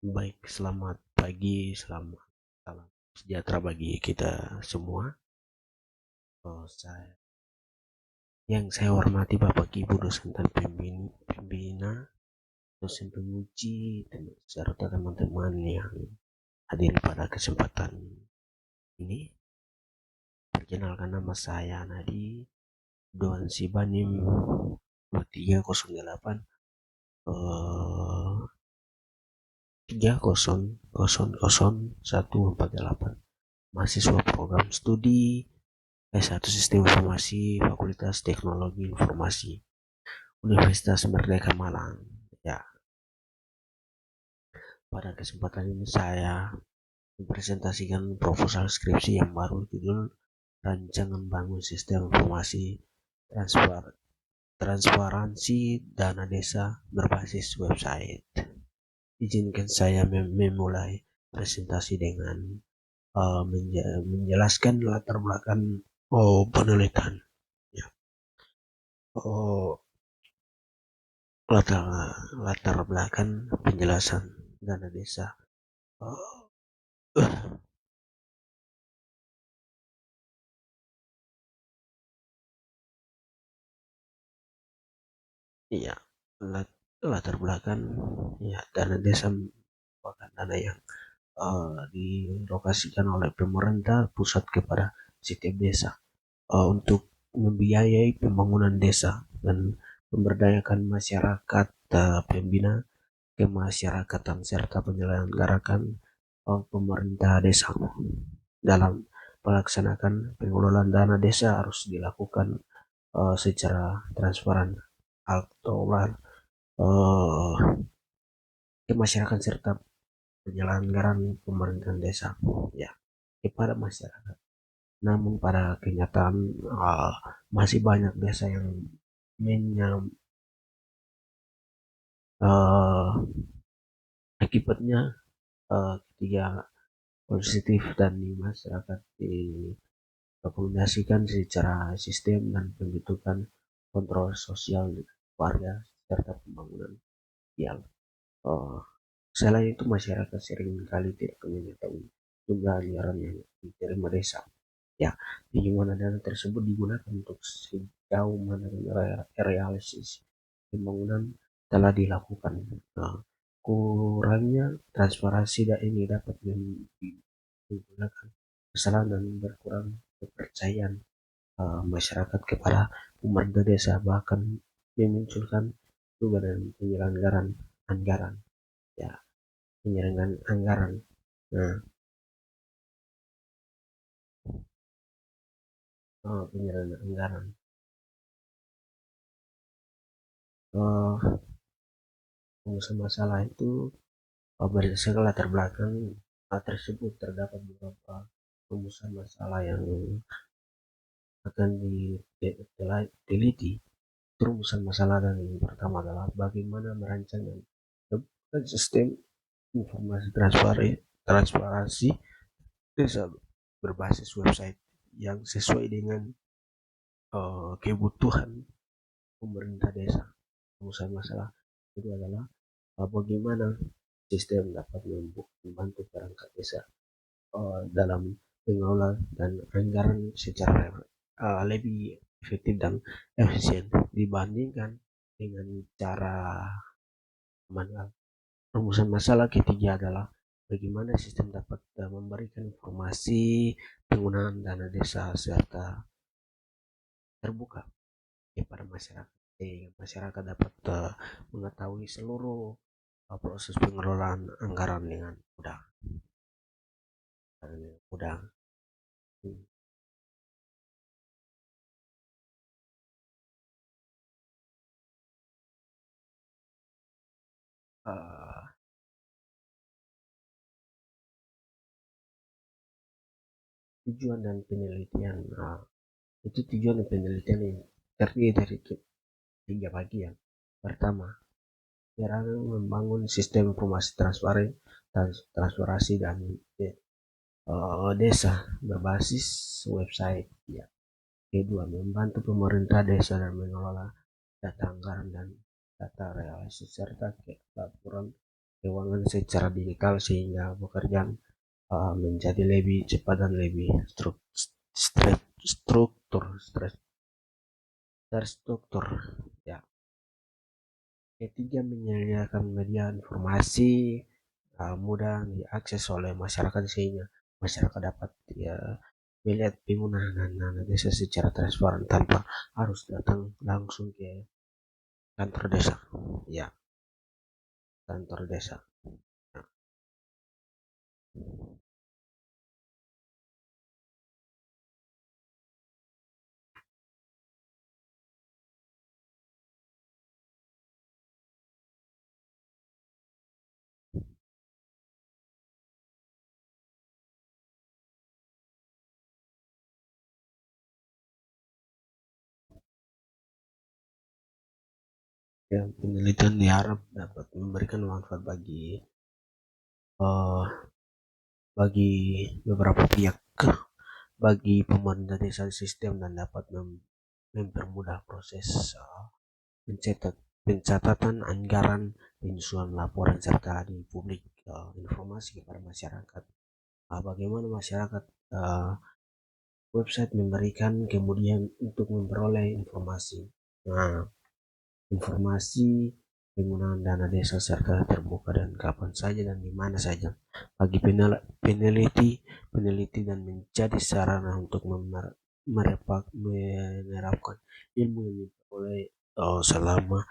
Baik, selamat pagi, selamat salam sejahtera bagi kita semua. Yang saya hormati Bapak Ibu dosen dan pembina, dosen penguji, serta teman-teman yang hadir pada kesempatan ini. Perkenalkan, nama saya Nadi, Doan Sibanim 2308 3000148, mahasiswa program studi S1 Sistem Informasi, Fakultas Teknologi Informasi, Universitas Merdeka Malang. Ya, pada kesempatan ini saya mempresentasikan proposal skripsi yang baru, judul Rancangan Bangun Sistem Informasi Transparansi Dana Desa Berbasis Website. Izinkan saya memulai presentasi dengan menjelaskan latar belakang penelitian. Ya. Latar belakang penjelasan dana desa. Iya, latar belakang ya, dana desa merupakan dana yang dilokasikan oleh pemerintah pusat kepada setiap desa untuk membiayai pembangunan desa dan memberdayakan masyarakat, pembina kemasyarakatan serta menyelenggarakan pemerintah desa. Dalam melaksanakan pengelolaan dana desa harus dilakukan secara transparan atau kemasyarakatan serta penyelenggaraan pemerintahan desa ya kepada masyarakat. Namun pada kenyataan masih banyak desa yang akibatnya ketika positif dan di masyarakat direkomendasikan secara sistem dan pembentukan kontrol sosial warga serta pembangunan yang selain itu masyarakat seringkali tidak mengetahui jumlah anggaran yang diterima desa. Ya, di mana dana tersebut digunakan untuk sejauh mana realisasi pembangunan telah dilakukan. Nah, kurangnya transparansi ini dapat menggunakan kesalahan dan berkurang kepercayaan masyarakat kepada pemerintah desa, bahkan memunculkan juga dan penyelenggaraan anggaran. Ya, penyelenggaraan anggaran. Nah, penyelenggaraan anggaran. Masalah itu berdasarkan latar belakang tersebut terdapat beberapa rumusan masalah yang akan diteliti. Rumusan masalah dan yang pertama adalah bagaimana merancang dan sistem informasi transparansi desa berbasis website yang sesuai dengan kebutuhan pemerintah desa. Rumusan masalah itu adalah bagaimana sistem dapat membantu perangkat desa dalam mengelola dan anggaran secara lebih efektif dan efisien dibandingkan dengan cara manual. Rumusan masalah ketiga adalah bagaimana sistem dapat memberikan informasi penggunaan dana desa serta terbuka kepada masyarakat. Masyarakat dapat mengetahui seluruh proses pengelolaan anggaran dengan mudah. Hmm. Uh, tujuan dan penelitian itu tujuan dan penelitian yang terdiri dari tiga bagian. Pertama, membangun sistem informasi transparansi dan desa berbasis website. Ya. Kedua, membantu pemerintah desa dan mengelola data anggaran dan data realisasi serta laporan keuangan secara digital sehingga pekerjaan menjadi lebih cepat dan lebih struktur terstruktur. Ya. Ketiga, menyediakan media informasi mudah diakses oleh masyarakat sehingga masyarakat dapat ya melihat penggunaan dana desa secara transparan tanpa harus datang langsung ke kantor desa. Ya, kantor desa. Ya, penelitian diharap dapat memberikan manfaat uh, bagi beberapa pihak, bagi pemerintah desa sistem dan dapat mempermudah proses pencatatan anggaran, penyusunan laporan serta di publik informasi kepada masyarakat. Bagaimana masyarakat website memberikan kemudian untuk memperoleh informasi. Nah, informasi penggunaan dana desa serta terbuka dan kapan saja dan di mana saja bagi peneliti dan menjadi sarana untuk menerapkan ilmu yang diperoleh selama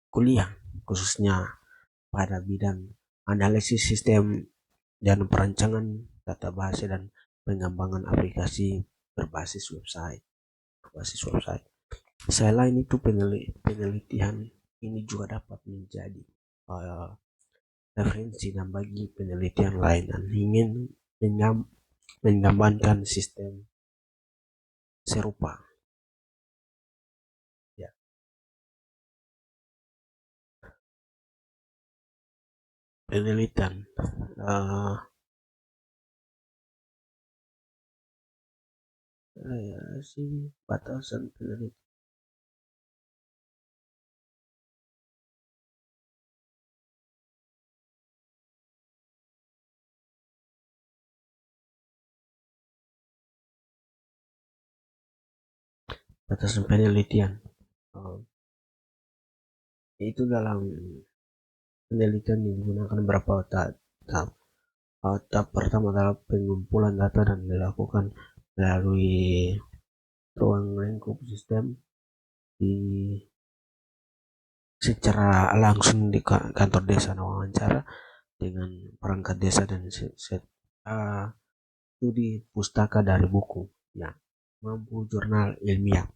kuliah khususnya pada bidang analisis sistem dan perancangan tata bahasa dan pengembangan aplikasi berbasis website. Selain itu, penelitian ini juga dapat menjadi uh, referensi dan bagi penelitian lain dan ingin mengembangkan sistem serupa. Ya, penelitian uh, sih batasan penelitian. Batasan penelitian uh, itu dalam penelitian digunakan beberapa tahap. Tahap pertama adalah pengumpulan data dan dilakukan melalui ruang lingkup sistem di secara langsung di kantor desa, wawancara dengan perangkat desa dan studi pustaka dari buku, ya, mampu jurnal ilmiah.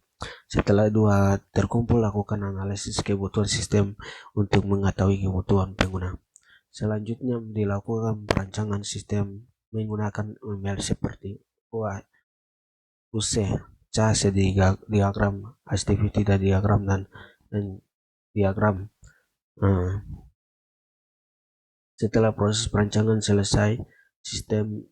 Setelah dua terkumpul, lakukan analisis kebutuhan sistem untuk mengetahui kebutuhan pengguna. Selanjutnya dilakukan perancangan sistem menggunakan email seperti UC, CAS, diagram, activity dan diagram dan diagram. Nah, setelah proses perancangan selesai, sistem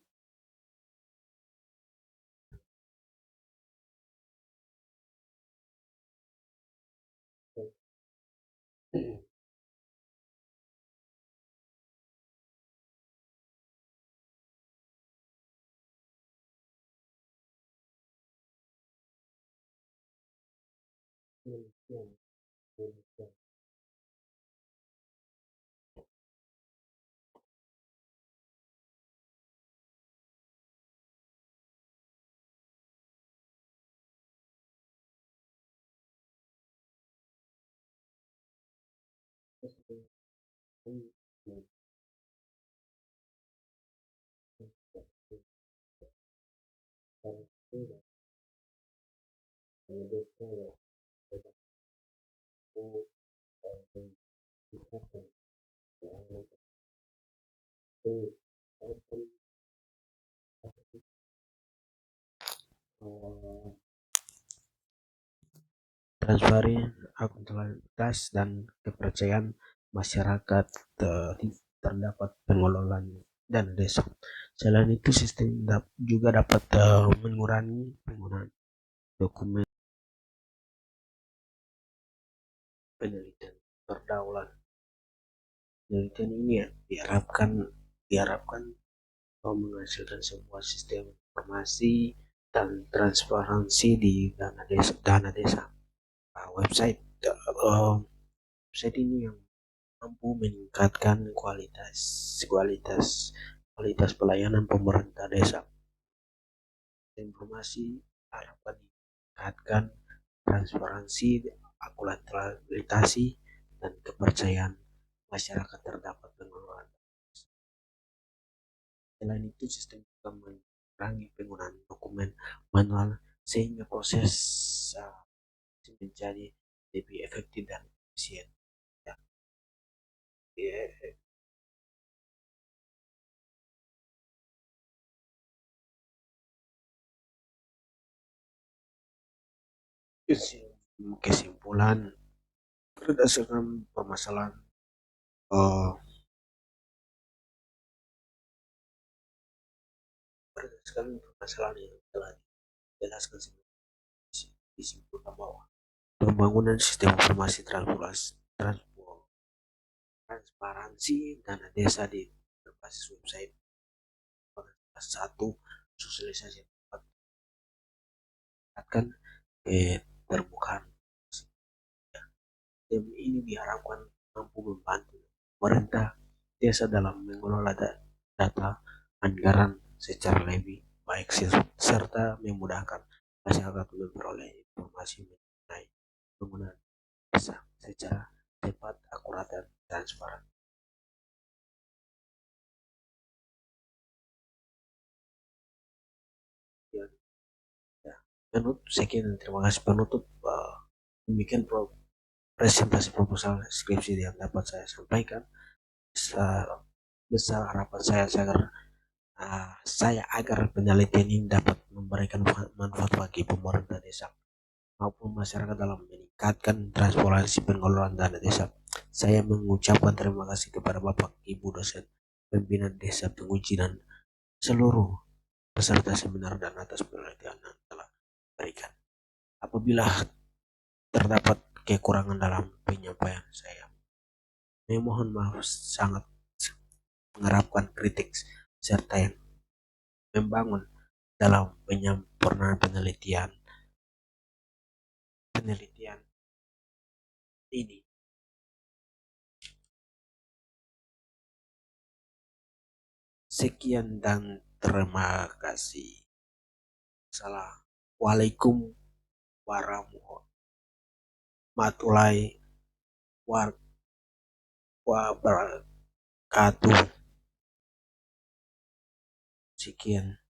transparan, akuntabilitas, dan kepercayaan masyarakat terdapat pengelolaan dana desa. Selain itu, sistem juga dapat mengurangi penggunaan dokumen penelitian berdaulat Penelitian ini ya diharapkan menghasilkan sebuah sistem informasi dan transparansi di dana desa. Website website ini yang mampu meningkatkan kualitas kualitas pelayanan pemerintah desa. Informasi harapan meningkatkan transparansi, akuratabilitas, dan kepercayaan masyarakat terdapat pengelolaan. Selain itu, sistem juga mengurangi penggunaan dokumen manual sehingga proses uh, menjadi lebih efektif dan efisien. Ya, ya, kesimpulan berdasarkan permasalahan uh, berdasarkan permasalahan yang telah dijelaskan sebelumnya, disimpulkan bahwa pembangunan sistem informasi transparansi dana desa di berbasis website satu sosialisasi tepat meningkatkan keterbukaan. Sistem ini diharapkan mampu membantu pemerintah desa dalam mengelola data anggaran secara lebih baik serta memudahkan masyarakat memperoleh informasi mengenai penggunaan desa secara cepat, akurat, dan transparan. Ya, ya. Sekian terima kasih penutup. Demikian presentasi proposal skripsi yang dapat saya sampaikan. Besar, besar harapan saya agar penelitian ini dapat memberikan manfaat bagi pemerintah desa maupun masyarakat dalam meningkatkan transparansi pengelolaan dana desa. Saya mengucapkan terima kasih kepada Bapak, Ibu dosen, pembina desa, penguji, dan seluruh peserta seminar dan atas penelitian yang telah berikan. Apabila terdapat kekurangan dalam penyampaian saya, mohon maaf sangat, mengharapkan kritik serta yang membangun dalam penyempurnaan penelitian penelitian ini. Sekian dan terima kasih. Assalamualaikum warahmatullahi wabarakatuh. Sekian.